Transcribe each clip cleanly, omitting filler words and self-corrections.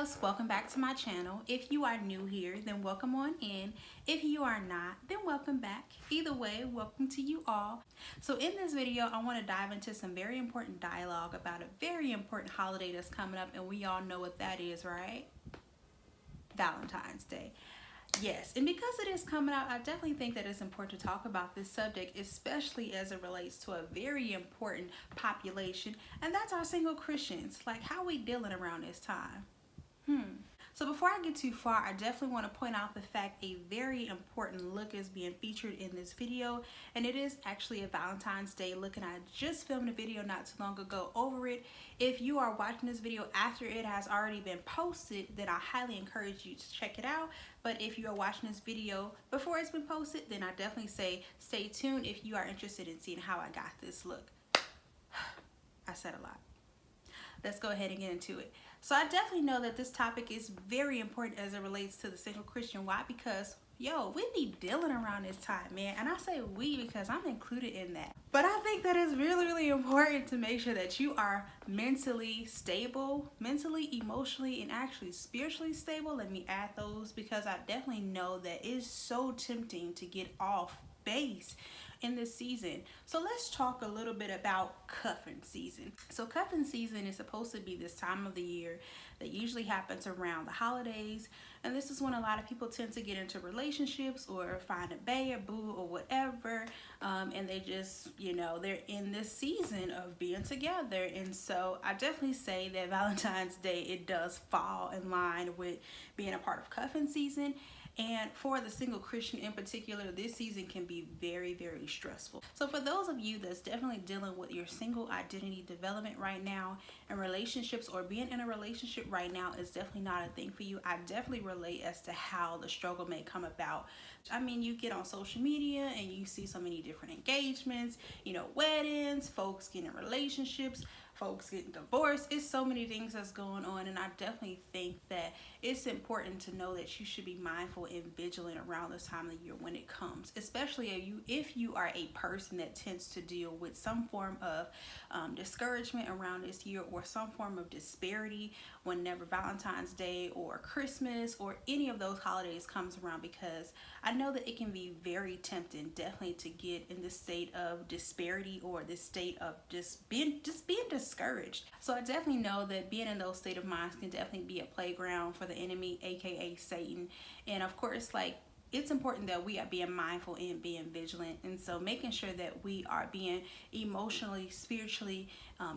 loves, welcome back to my channel. If you are new here, then welcome on in. If you are not, then welcome back. Either way, welcome to you all. So in this video, I want to dive into some very important dialogue about a very important holiday that's coming up, and we all know what that is, right? Valentine's Day. Yes, and because it is coming out, I definitely think that it's important to talk about this subject, especially as it relates to a very important population, and that's our single Christians. Like, how we dealing around this time? So before I get too far, I definitely want to point out the fact a very important look is being featured in this video, and it is actually a Valentine's Day look, and I just filmed a video not too long ago over it. If you are watching this video after it has already been posted, then I highly encourage you to check it out. But if you are watching this video before it's been posted, then I definitely say stay tuned if you are interested in seeing how I got this look. I said a lot. Let's go ahead and get into it. So I definitely know that this topic is very important as it relates to the single Christian. Why? Because we be dealing around this time, man. And I say we because I'm included in that. But I think that it's really important to make sure that you are mentally stable, mentally, emotionally, and actually spiritually stable. Let me add those, because I definitely know that it's so tempting to get off base in this season. So let's talk a little bit about cuffing season. So cuffing season is supposed to be this time of the year that usually happens around the holidays, and this is when a lot of people tend to get into relationships or find a bae or boo or whatever, and they just, they're in this season of being together. And so I definitely say that Valentine's Day, it does fall in line with being a part of cuffing season. And for the single Christian in particular, this season can be very stressful. So for those of you that's definitely dealing with your single identity development right now, and relationships or being in a relationship right now is definitely not a thing for you, I definitely relate as to how the struggle may come about. I mean, you get on social media and you see so many different engagements, weddings, folks getting in relationships, folks getting divorced. It's so many things that's going on, and I definitely think that it's important to know that you should be mindful and vigilant around this time of the year when it comes, especially if you are a person that tends to deal with some form of discouragement around this year, or some form of disparity whenever Valentine's Day or Christmas or any of those holidays comes around, because I know that it can be very tempting definitely to get in this state of disparity, or this state of just being discouraged. So I definitely know that being in those state of minds can definitely be a playground for the enemy, aka Satan. And of course, it's important that we are being mindful and being vigilant, and so making sure that we are being emotionally, spiritually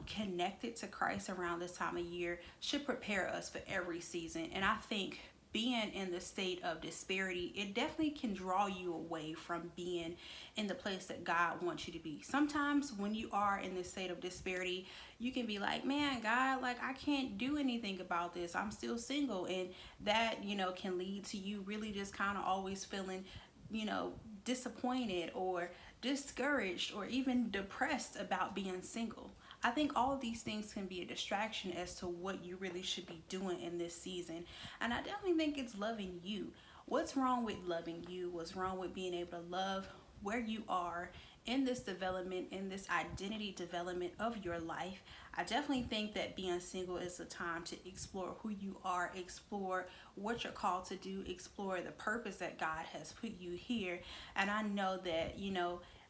connected to Christ around this time of year should prepare us for every season. And I think being in the state of disparity, it definitely can draw you away from being in the place that God wants you to be. Sometimes when you are in this state of disparity, you can be like, man, God, I can't do anything about this. I'm still single. And that, can lead to you really just kind of always feeling, disappointed or discouraged or even depressed about being single. I think all of these things can be a distraction as to what you really should be doing in this season. And I definitely think it's loving you. What's wrong with loving you? What's wrong with being able to love where you are in this development, in this identity development of your life? I definitely think that being single is a time to explore who you are, explore what you're called to do, explore the purpose that God has put you here. And I know that,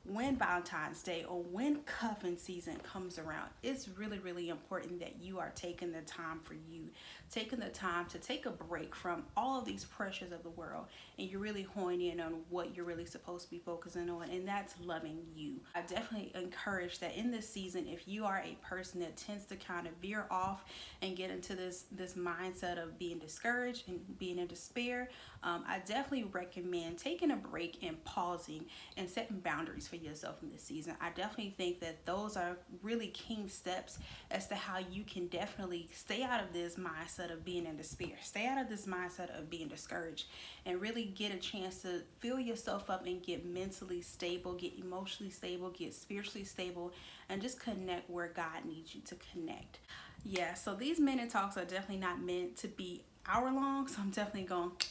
when Valentine's Day or when cuffing season comes around, it's really important that you are taking the time for you, taking the time to take a break from all of these pressures of the world, and you're really honing in on what you're really supposed to be focusing on, and that's loving you. I definitely encourage that in this season, if you are a person that tends to kind of veer off and get into this mindset of being discouraged and being in despair, I definitely recommend taking a break and pausing and setting boundaries for yourself in this season. I definitely think that those are really key steps as to how you can definitely stay out of this mindset of being in despair, stay out of this mindset of being discouraged, and really get a chance to fill yourself up and get mentally stable, get emotionally stable, get spiritually stable, and just connect where God needs you to connect. Yeah, so these minute talks are definitely not meant to be hour long, so I'm definitely going to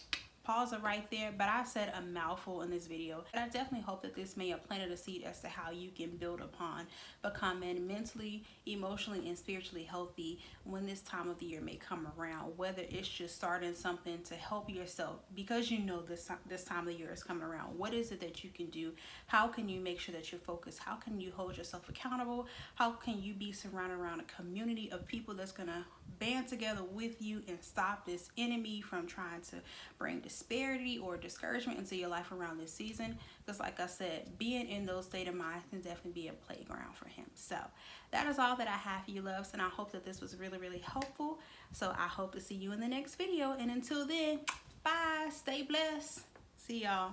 pause it right there. But I said a mouthful in this video. But I definitely hope that this may have planted a seed as to how you can build upon becoming mentally, emotionally, and spiritually healthy when this time of the year may come around. Whether it's just starting something to help yourself because you know this time of the year is coming around. What is it that you can do? How can you make sure that you're focused? How can you hold yourself accountable? How can you be surrounded around a community of people that's gonna band together with you and stop this enemy from trying to bring disparity or discouragement into your life around this season? Because like I said, being in those state of mind can definitely be a playground for him. So that is all that I have for you, loves, and I hope that this was really helpful. So I hope to see you in the next video, and until then, bye, stay blessed, see y'all.